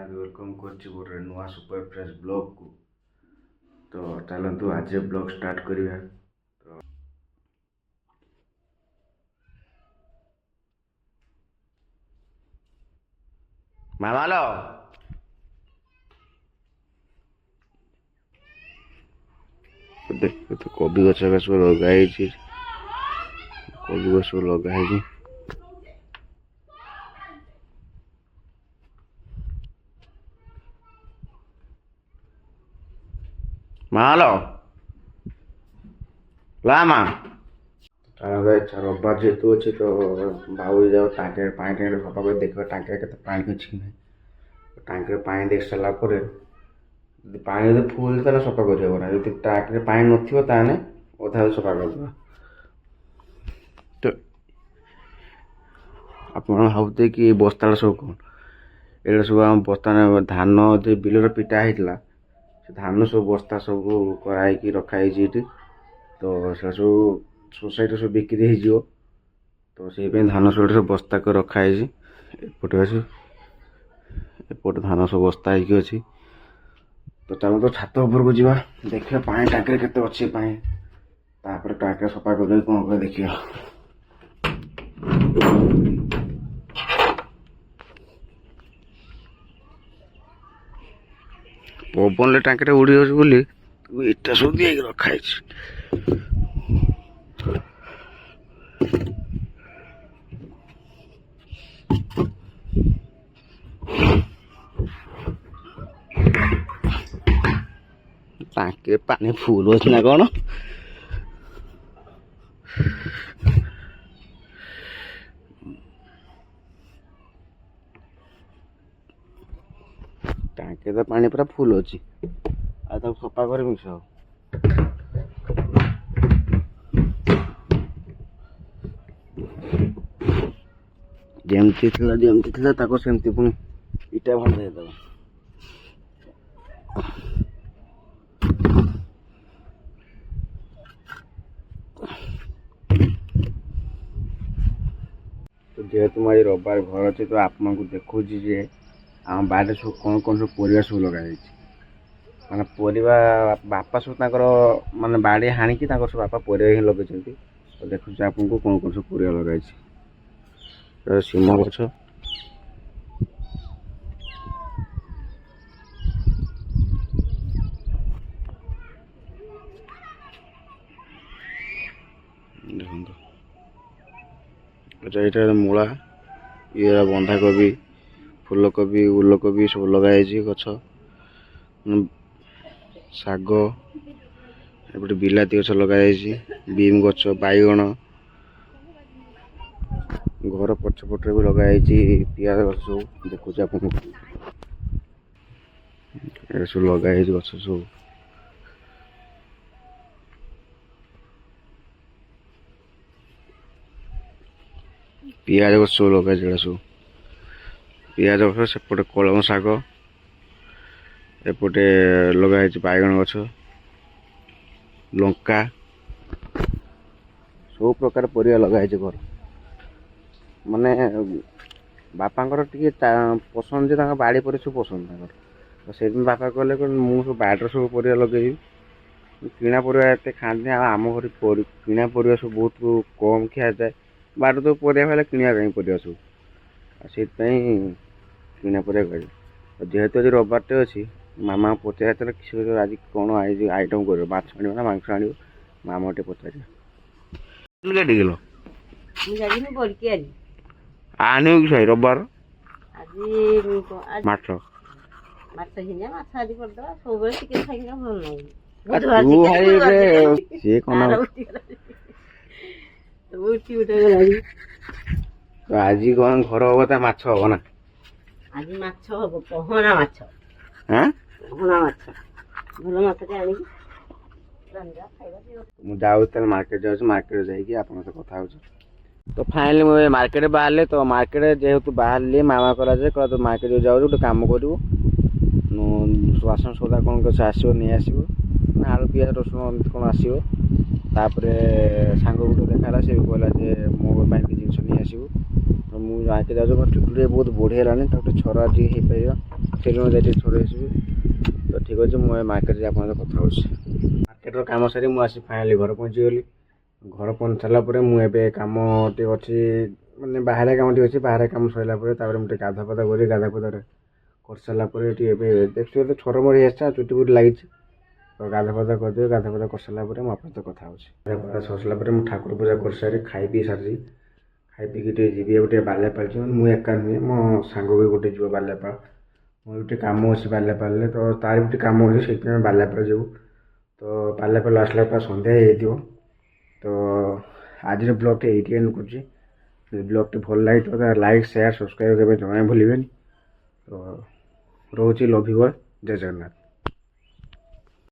Welcome कर गोटे नुआ सुपर फ्रेश ब्लॉग को। तो चलतु आज ब्लॉग स्टार्ट करिया। तो मामालो देख तो कोबी गछ सब लगाई कोबी गछ लगाई मालो लामा रविवार जेहेतु अच्छे तो भाव जाओ टाँगे पानी टाँगे सफा कर देख टाँगे के पानी अच्छी कि ना टाँगे पानी देख सारा पानी जो फुल तो सफा करना जो टाँगे पानी नाने अधा सफा कर तो आप भावते कि बस्ता सब कौन ये सब आम बस्ता धान जो बिलर पिटा होता धान सब बस्ता सब कराई रखाई तो से सब सोसाइटी सब बिक्री हो तो से धान सब बस्ता को रखाई एपटे अच्छे एपटे धान सब बस्ता अच्छी। तो चलो तो छात उपरको जा देखिए पानी टाँगे केते अच्छे पानी तापर टाँगे सफा कर कौन कर देखिए। पवन टाँगे उड़ी जाऊँ इटा सब दिए रखाई टाँगे पानी फुल अच्छे ना कौन टाँगे तो पानी पूरा फुल अच्छी आ सफा कर मिस जमती सेमती पुणी इटा भर देदेव। तो जेहेतु मैं रविवार घर अच्छे तो आप देखो आम बाड़े सब कौन कौन सब परिया सब लगे माने परिवा बापा सब माने बाड़ी हाणी सब बापा परिया ही लगे तो देखुचे आपको कौन कौन सब परिया लगे सीम गछ देखो अच्छा ये मूला ये बंधाकोबी फूलकोबी उलकोबी सब लगाई गछ शाग एपटे बिलाती गछ लगाई बीम गछ बैगण घर पछपटे भी लगाई पियाज गछ सब देखुचे आप सब लगाई गछ सब पियाज गछ सब लगाई सब पियाज गछ सेपटे कलम शाग एपटे लगाई बैगण गछ लंका सब प्रकार परिया लगाई घर माने बापा टे पसंद जे बाड़ी पर सब पसंद तो से बापा कहले मुझे बाड़े सब परिया लगे किणा परिया एत खाते आम घर किणा परिया सब बहुत कम खिया जाए बाड़ तो परिया खाले किणा कहीं परिया सब से किणा परिया कह जेहेतु आज रविवार अच्छी मामा पचार आज कौन आइटम कर माछ आना मांस आण मामा टे पचार आने कि रविवार माछ आज कौन घर हम तो माछ हम ना आज माछ हम पहना माछ हाँ पहना माछ भल माछ मुझे मार्केट जाऊँ मार्केट जाइए आप कथा हो तो फाइनली मुझे मार्केट बाहर तो मार्केट जेहेतु बाहर मामा कह तो मार्केट जो जाऊँ गोटे कम कर बासन सौदा कौन कैसे आसो नहीं आसो आलू पियाज रसुण कौन आसो सांग गोटे देखा से भी कहला मो जिन नहीं आसो तो मुझे मार्केट जाऊँ टुटुरे बहुत बढ़िया है छरा टी हो पार ତେଲ ଯାଇ ଟିକେ ଛଡ଼େଇ ଆସିବି। ତ ଠିକ୍ ଅଛି, ମୁଁ ଏ ମାର୍କେଟ ଯାଇ ଆପଣଙ୍କ କଥା ହେଉଛି। ମାର୍କେଟର କାମ ସାରି ମୁଁ ଆସି ଫାଇନାଲି ଘର ପହଞ୍ଚିଗଲି। ଘର ପହଞ୍ଚି ସାରିଲା ପରେ ମୁଁ ଏବେ କାମ ଟିକେ ଅଛି, ମାନେ ବାହାରେ କାମ ଟିକେ ଅଛି। ବାହାରେ କାମ ସରିଲା ପରେ ତାପରେ ମୁଁ ଟିକେ ଗାଧା ପାଧା କରି ଗାଧା ପାଧାରେ କରିସାରିଲା ପରେ ଟିକେ ଏବେ ଦେଖୁଛୁ ତ ଛର ମରି ଆସିଛି ଆଉ ଚୁଟି ଫୁଟି ଲାଗିଛି। ତ ଗାଧା ପାଧା କରିଦେବି। ଗାଧା ପାଧା କରିସାରିଲା ପରେ ମୁଁ ଆପଣଙ୍କ ସହିତ କଥା ହେଉଛି। ଗାଧା ପାଧା ସରିଲା ପରେ ମୁଁ ଠାକୁର ପୂଜା କରିସାରି ଖାଇ ପିଇ ସାରିଛି। ଖାଇ ପିଇକି ଟିକେ ଯିବି ଏବେ ଟିକେ ବାଲିଆପାଳ ଯିବି। ମୁଁ ଏକା ନୁହେଁ, ମୋ ସାଙ୍ଗ ବି ଗୋଟେ ଯିବ ବାଲିଆପାଳ। ମୋର ଗୋଟେ କାମ ଅଛି ବାଲିଆପାଳରେ, ତ ତାର ବି ଟିକେ କାମ ଅଛି, ସେଇଥିପାଇଁ ବାଲିଆପାଳ ଯିବୁ। ତ ବାଲିଆପାଳ ଆସିଲା ପରେ ସନ୍ଧ୍ୟା ହେଇଯାଇଥିବ। ତ ଆଜିର ବ୍ଲଗ୍ଟି ଏଇଠି ଏଣ୍ଡ କରୁଛି। ଯଦି ବ୍ଲଗ୍ଟି ଭଲ ଲାଗିଥିବ ତାହେଲେ ଲାଇକ୍ ସେୟାର ସବସ୍କ୍ରାଇବ୍ କେବେ ଜଣାଇ ଭୁଲିବେନି। ତ ରହୁଛି, ଲଭ୍ ୟୁ ଅଲ୍, ଜୟ ଜଗନ୍ନାଥ।